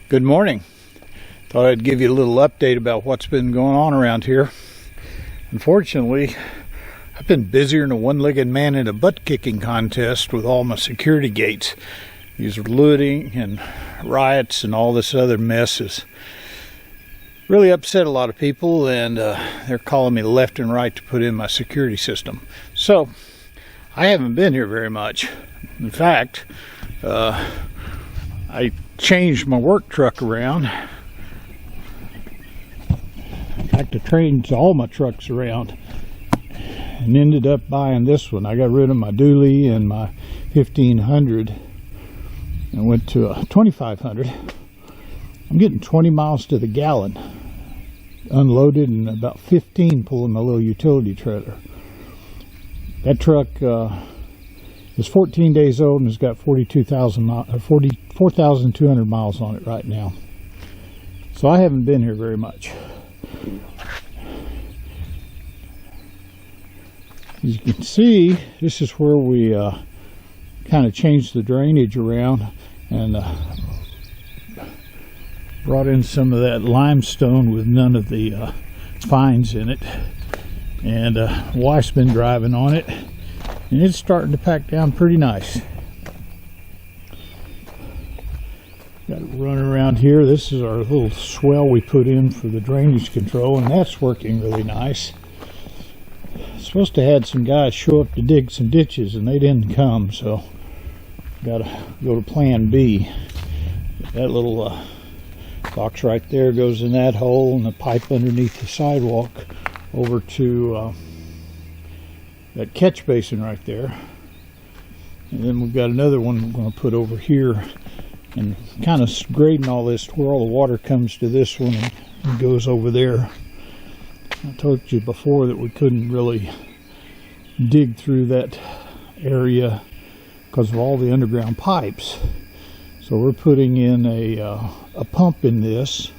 Good morning. Thought I'd give you a little update about what's been going on around here. Unfortunately, I've been busier than a one-legged man in a butt-kicking contest with all my security gates. These looting and riots and all this other mess has really upset a lot of people, and they're calling me left and right to put in my security system. So, I haven't been here very much. In fact, I changed my work truck around. In fact, I changed all my trucks around and ended up buying this one. I got rid of my dually and my 1500 and went to a 2500. I'm getting 20 miles to the gallon unloaded and about 15 pulling my little utility trailer. That truck is 14 days old and has got 44,200 miles on it right now. So I haven't been here very much. As you can see, this is where we kind of changed the drainage around and brought in some of that limestone with none of the fines in it. And wife's been driving on it, and it's starting to pack down pretty nice. Got it running around here. This is our little swell we put in for the drainage control, and that's working really nice. Supposed to have some guys show up to dig some ditches, and they didn't come, so gotta go to plan B. That little box right there goes in that hole, and the pipe underneath the sidewalk over to that catch basin right there. And then we've got another one we're going to put over here and kind of grading all this to where all the water comes to this one and goes over there. I told you before that we couldn't really dig through that area because of all the underground pipes. So we're putting in a pump in this.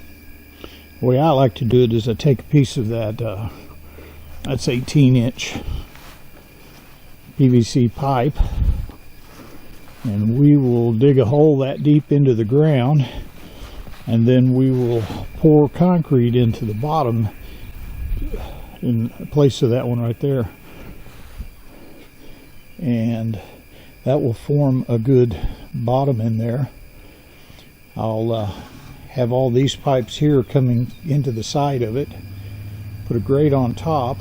The way I like to do it is I take a piece of that, that's 18-inch PVC pipe, and we will dig a hole that deep into the ground, and then we will pour concrete into the bottom in place of that one right there, and that will form a good bottom in there. I'll have all these pipes here coming into the side of it, put a grate on top,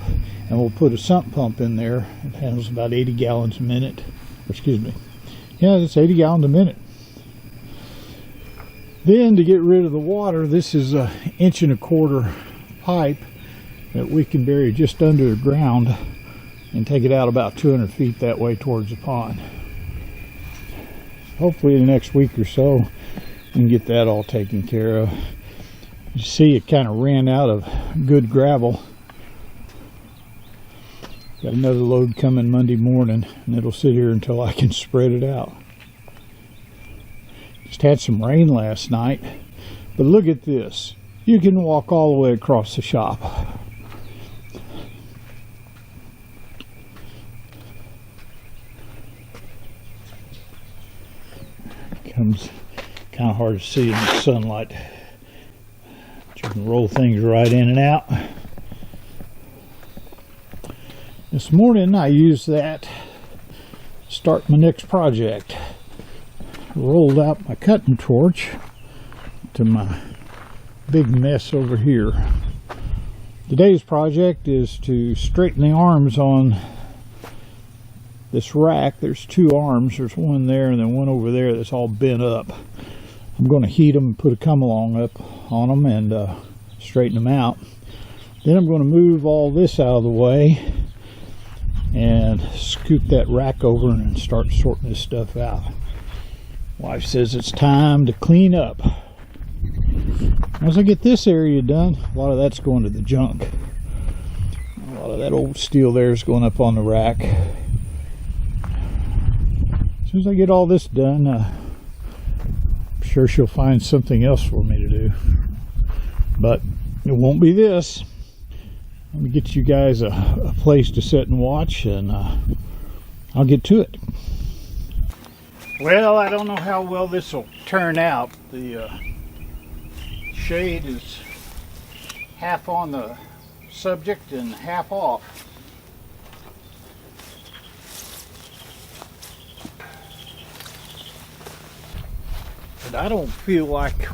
and we'll put a sump pump in there. It handles about 80 gallons a minute. Excuse me. Yeah, it's 80 gallons a minute. Then to get rid of the water, this is an 1.25 inch pipe that we can bury just under the ground and take it out about 200 feet that way towards the pond. Hopefully in the next week or so we can get that all taken care of. You see, it kind of ran out of good gravel. Got another load coming Monday morning, and it'll sit here until I can spread it out. Just had some rain last night, but look at this. You can walk all the way across the shop. Comes kind of hard to see in the sunlight. But you can roll things right in and out. This morning I used that to start my next project. Rolled out my cutting torch to my big mess over here. Today's project is to straighten the arms on this rack. There's two arms. There's one there and then one over there that's all bent up. I'm going to heat them and put a come along up on them and straighten them out. Then I'm going to move all this out of the way and scoop that rack over and start sorting this stuff out. Wife says it's time to clean up. Once I get this area done, a lot of that's going to the junk. A lot of that old steel there is going up on the rack. As soon as I get all this done, I'm sure she'll find something else for me to do. But it won't be this. Let me get you guys a place to sit and watch, and I'll get to it. Well, I don't know how well this will turn out. The shade is half on the subject and half off. But I don't feel like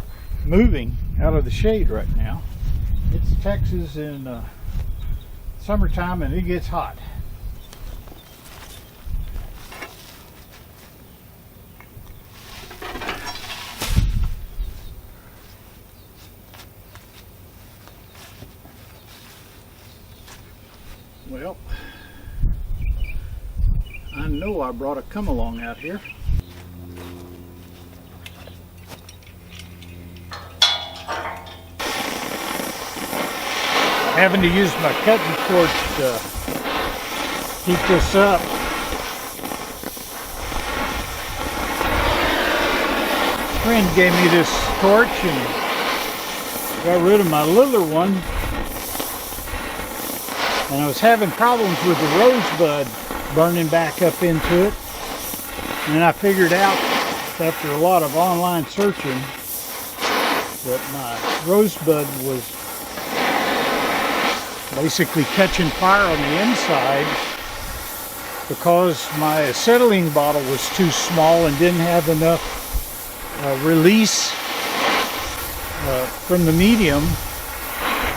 moving out of the shade right now. It's Texas in summertime and it gets hot. Well, I know I brought a come-along out here. Having to use my cutting torch to keep this up. A friend gave me this torch and got rid of my littler one. And I was having problems with the rosebud burning back up into it. And I figured out after a lot of online searching that my rosebud was basically catching fire on the inside because my acetylene bottle was too small and didn't have enough release from the medium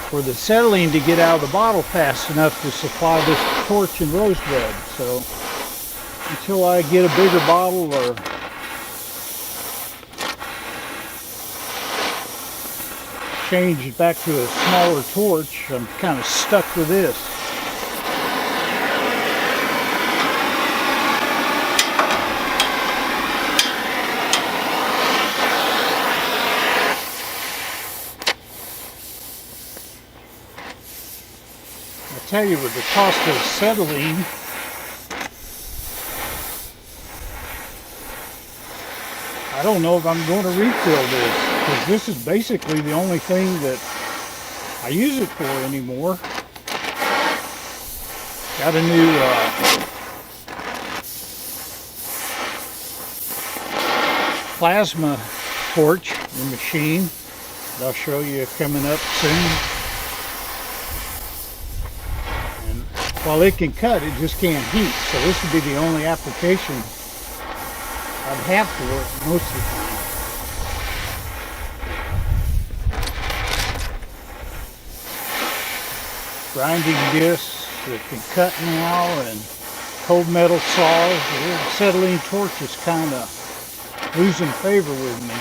for the acetylene to get out of the bottle fast enough to supply this torch and rosebud. So until I get a bigger bottle or change it back to a smaller torch, I'm kind of stuck with this. I tell you, with the cost of acetylene, I don't know if I'm going to refill this, because this is basically the only thing that I use it for anymore. Got a new plasma torch and machine that I'll show you coming up soon. And while it can cut, it just can't heat. So this would be the only application I'd have for it most of the time. Grinding discs that can cut now, and cold metal saws. The acetylene torch is kind of losing favor with me.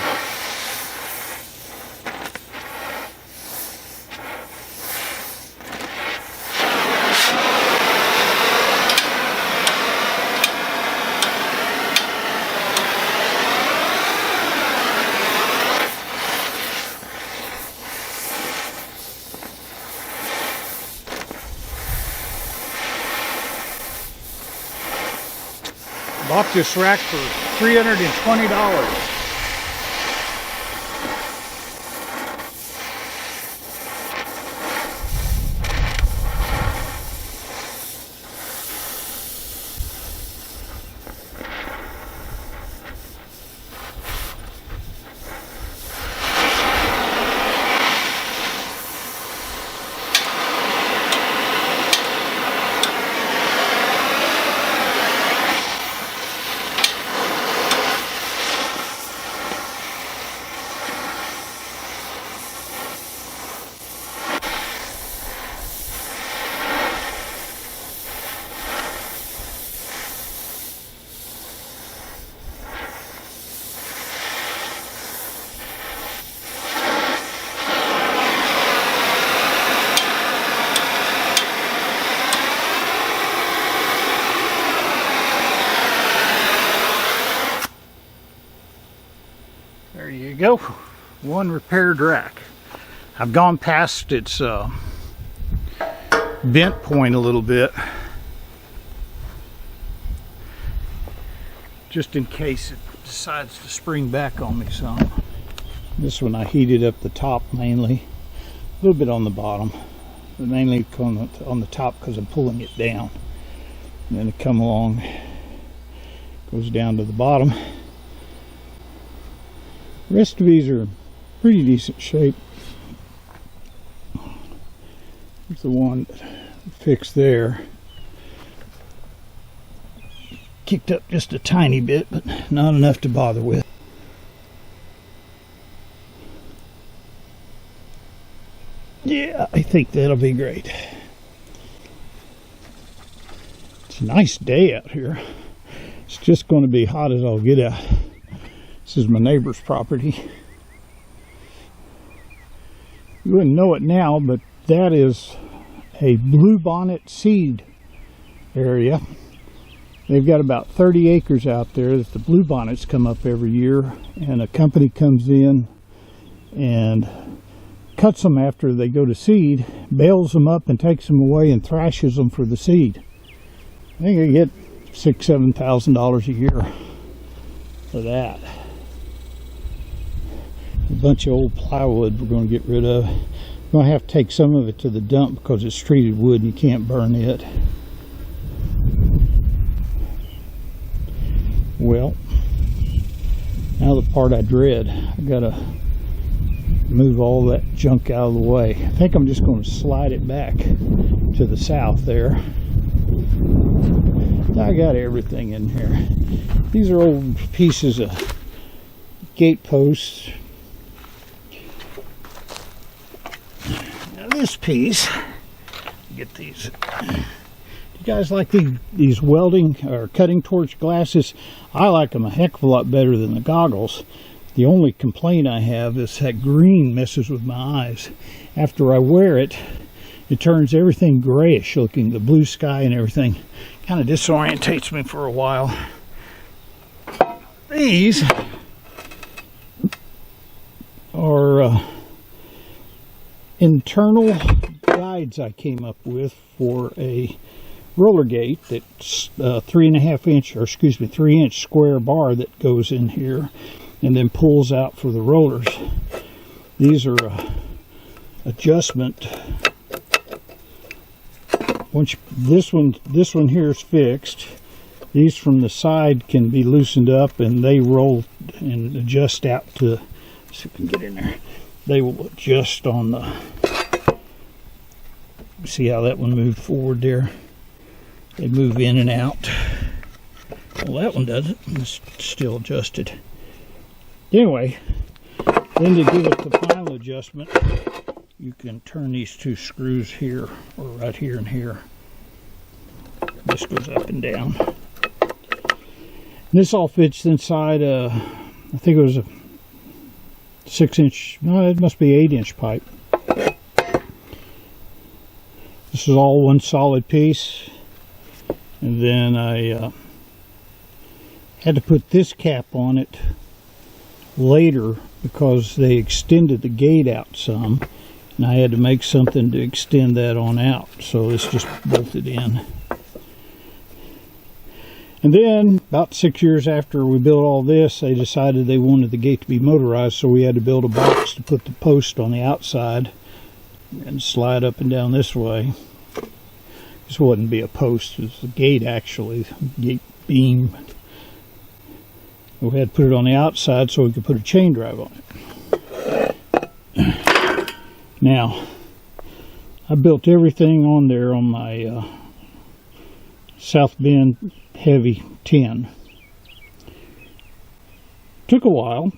Bought this rack for $320. There you go, one repaired rack. I've gone past its bent point a little bit, just in case it decides to spring back on me some. This one I heated up the top mainly, a little bit on the bottom, but mainly on the top because I'm pulling it down. And then it come along, goes down to the bottom. The rest of these are in pretty decent shape. It's the one that fixed there. Kicked up just a tiny bit, but not enough to bother with. Yeah, I think that'll be great. It's a nice day out here. It's just going to be hot as all get out. This is my neighbor's property. You wouldn't know it now, but that is a bluebonnet seed area. They've got about 30 acres out there that the bluebonnets come up every year, and a company comes in and cuts them after they go to seed, bales them up and takes them away and thrashes them for the seed. I think they get $6,000–7,000 a year for that. A bunch of old plywood we're going to get rid of. We're going to have to take some of it to the dump because it's treated wood and you can't burn it. Well, now the part I dread. I got to move all that junk out of the way. I think I'm just going to slide it back to the south there. I got everything in here. These are old pieces of gate posts. Now this piece, get these. You guys like these welding or cutting torch glasses? I like them a heck of a lot better than the goggles. The only complaint I have is that green messes with my eyes. After I wear it, it turns everything grayish looking, the blue sky and everything. Kind of disorientates me for a while. These are internal guides I came up with for a roller gate that's 3.5 inch, or excuse me, 3-inch square bar that goes in here and then pulls out for the rollers. These are adjustment. Once this one here is fixed, these from the side can be loosened up and they roll and adjust out to, see if we can get in there. They will adjust on the, see how that one moved forward there? They move in and out. Well, that one doesn't. It's still adjusted. Anyway, then to give it the final adjustment, you can turn these two screws here, or right here and here. This goes up and down. And this all fits inside I think it was a 6-inch, no, it must be 8-inch pipe. This is all one solid piece. And then I had to put this cap on it later because they extended the gate out some. And I had to make something to extend that on out. So it's just bolted in. And then, about 6 years after we built all this, they decided they wanted the gate to be motorized, so we had to build a box to put the post on the outside and slide up and down this way. This wouldn't be a post, it's a gate actually, gate beam. We had to put it on the outside so we could put a chain drive on it. Now, I built everything on there on my South Bend Heavy 10. Took a while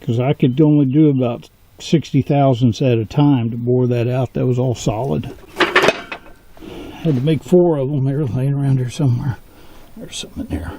because I could only do about 60 thousandths at a time to bore that out. That was all solid. Had to make 4 of them. They're laying around here somewhere. There's something there.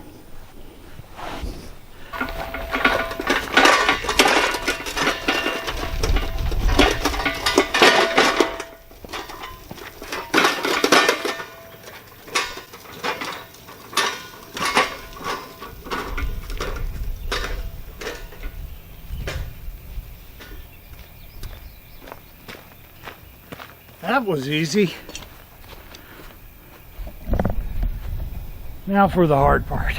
That was easy. Now for the hard part.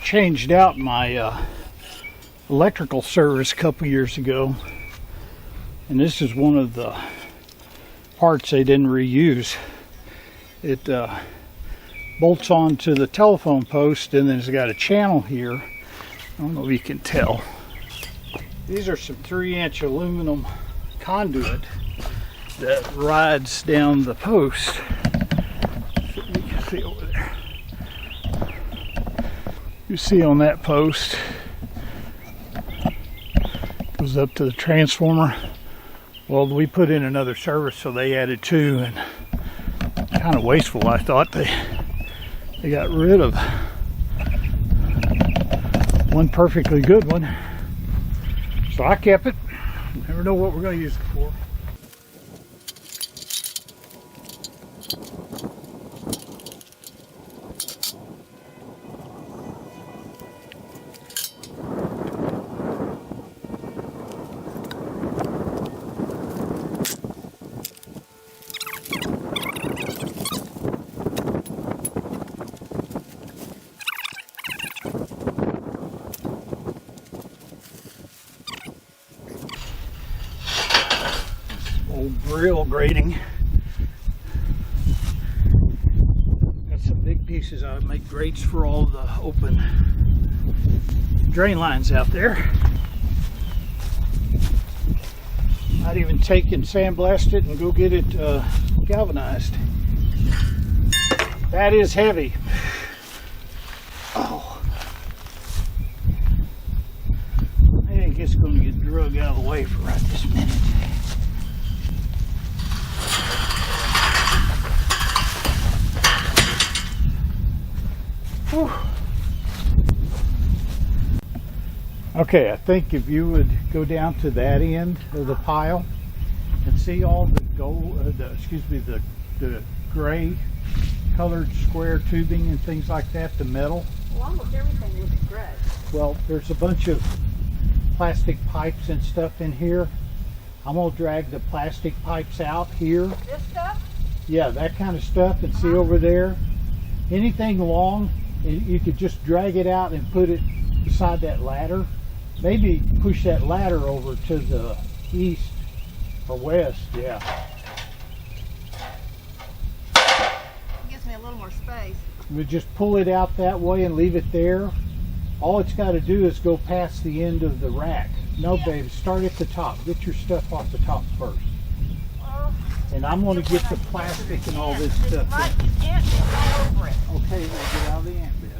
changed out my electrical service a couple years ago, and this is one of the parts they didn't reuse. It bolts onto the telephone post, and then it's got a channel here. I don't know if you can tell. These are some 3-inch aluminum conduit that rides down the post. So you can see over there. You see on that post, goes up to the transformer. Well, we put in another service, so they added 2, and kind of wasteful. I thought they got rid of one perfectly good one, so I kept it. Never know what we're going to use it for. Old grill grating. Got some big pieces. I make grates for all the open drain lines out there. I'd even take and sandblast it and go get it galvanized. That is heavy. Oh, I think it's going to get drug out of the way for right this minute. Whew. Okay, I think if you would go down to that end of the pile and see all the gold, the gray colored square tubing and things like that, the metal. Well, almost everything looks gray. Well, there's a bunch of plastic pipes and stuff in here. I'm gonna drag the plastic pipes out here. This stuff? Yeah, that kind of stuff, and see over there. Anything long, you could just drag it out and put it beside that ladder. Maybe push that ladder over to the east or west, yeah. Gives me a little more space. We just pull it out that way and leave it there. All it's got to do is go past the end of the rack. No, babe, start at the top. Get your stuff off the top first. And I'm going to get the plastic and all this stuff. Right, you can't get all over it. Okay, we'll get out of the ant bed.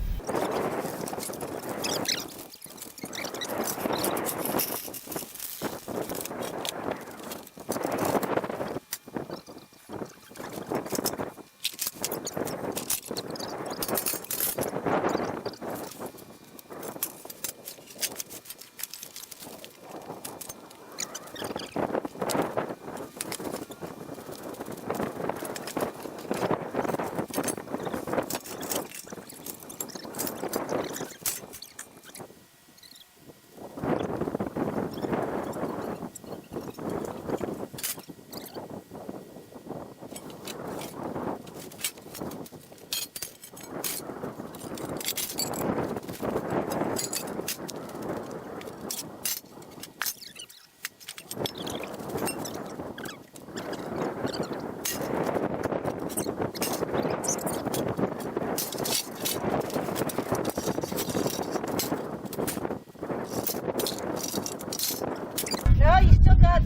No, you still got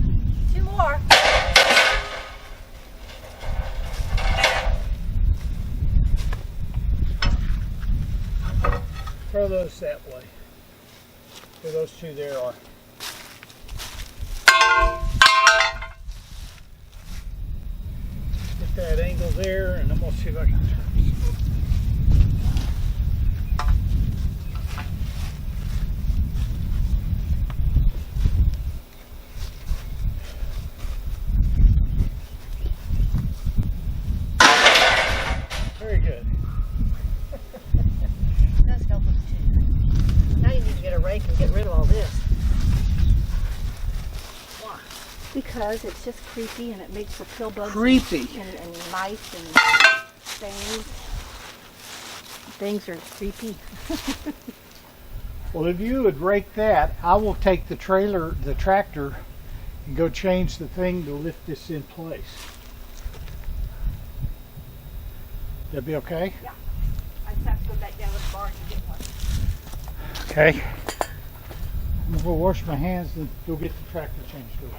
2 more. Throw those that way. Where those 2 there are. Get that angle there, and I'm going to see if I can turn this. Very good. It does help with too. Now you need to get a rake and get rid of all this. Why? Because it's just creepy and it makes the pill bugs Creepy. and mice and things. Things are creepy. Well, if you would rake that, I will take the tractor, and go change the thing to lift this in place. That'd be okay? Yeah. I just have to go back down to the barn and get one. Okay. I'm gonna go wash my hands and go get the tractor changed over.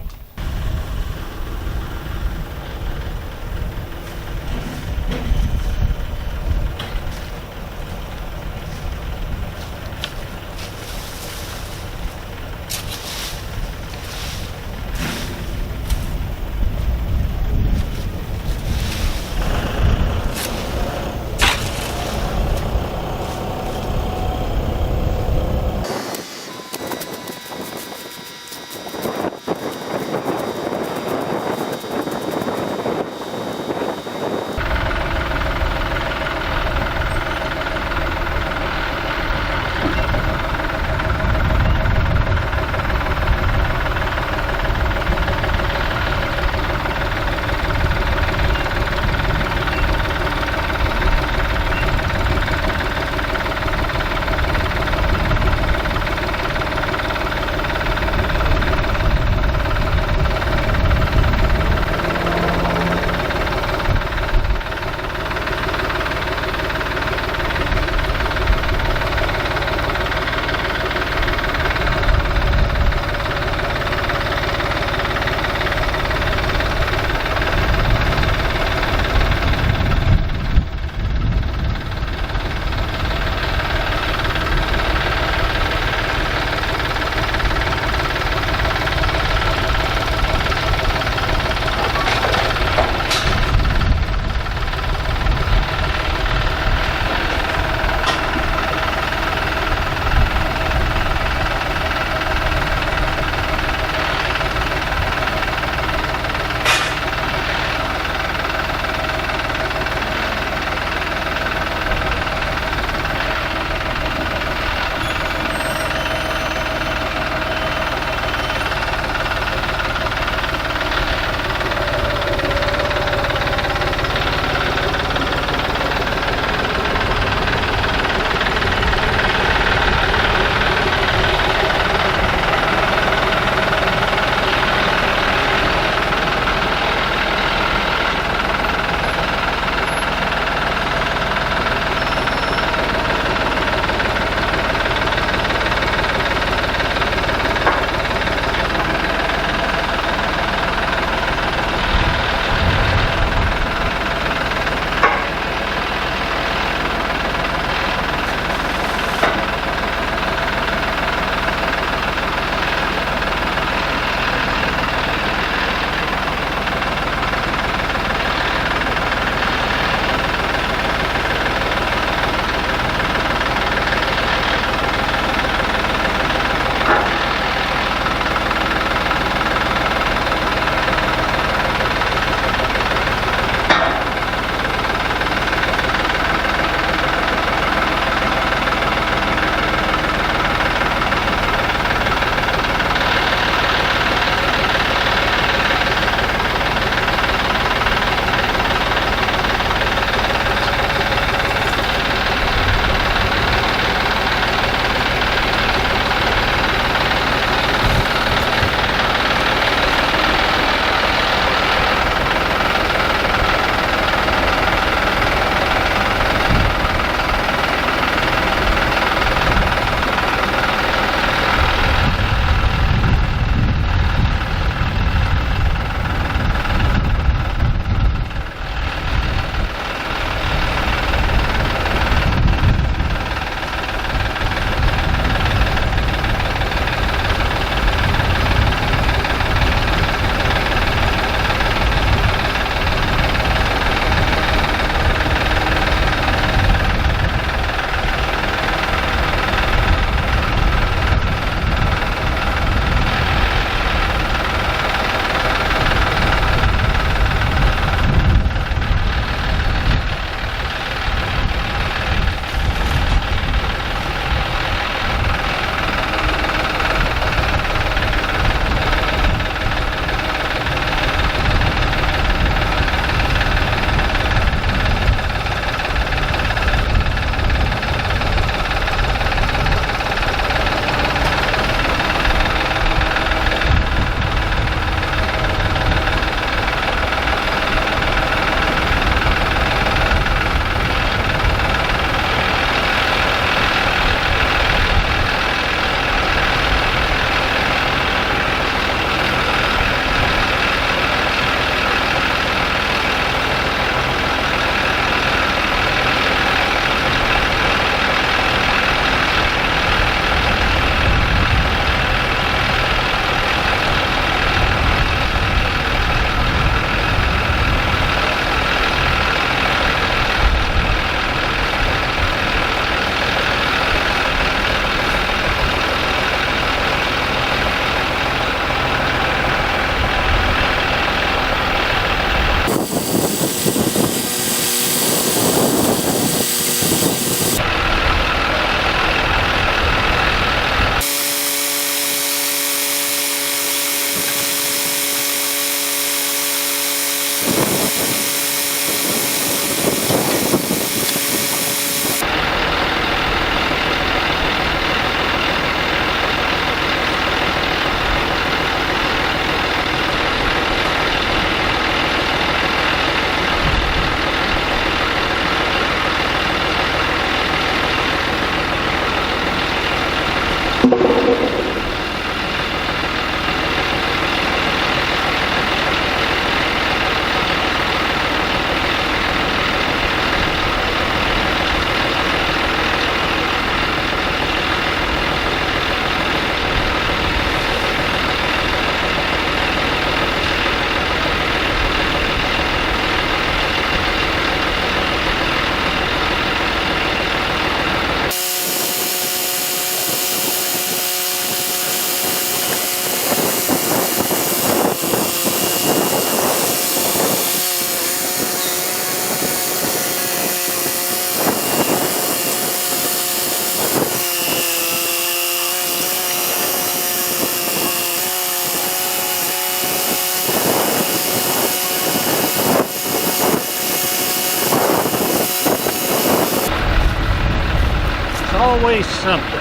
always something.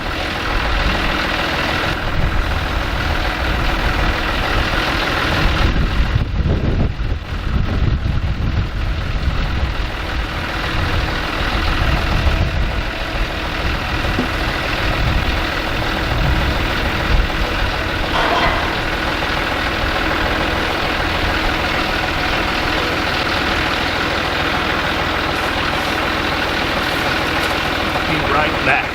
Right back.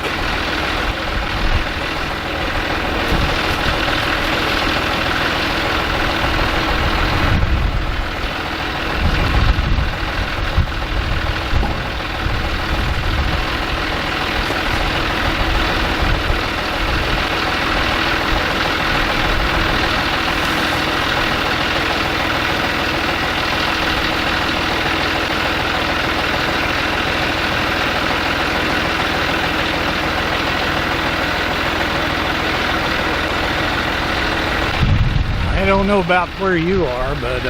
I don't know about where you are, but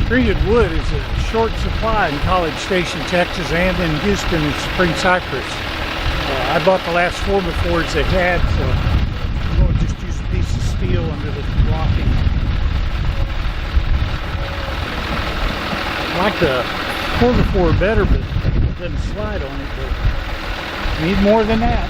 treated wood is a short supply in College Station, Texas, and in Houston and Spring Cypress. I bought the last 4x4s they had, so I'm going to just use a piece of steel under the blocking. I like the 4x4 better, but it doesn't slide on it, but need more than that.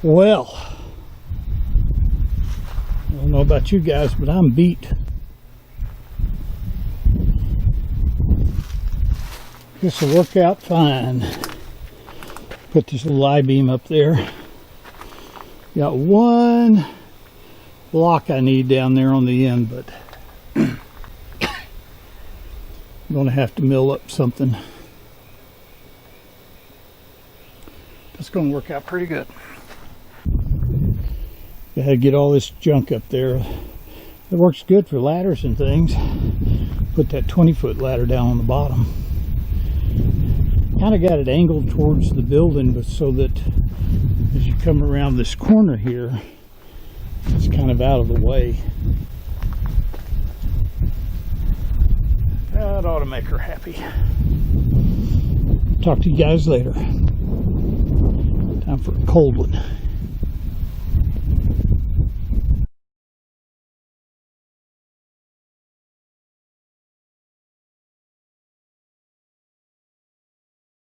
Well, I don't know about you guys, but I'm beat. This will work out fine. Put this little I-beam up there. Got one block I need down there on the end, but I'm going to have to mill up something. That's going to work out pretty good. I had to get all this junk up there. It works good for ladders and things. Put that 20-foot ladder down on the bottom. Kind of got it angled towards the building, but so that as you come around this corner here, it's kind of out of the way. That ought to make her happy. Talk to you guys later. Time for a cold one.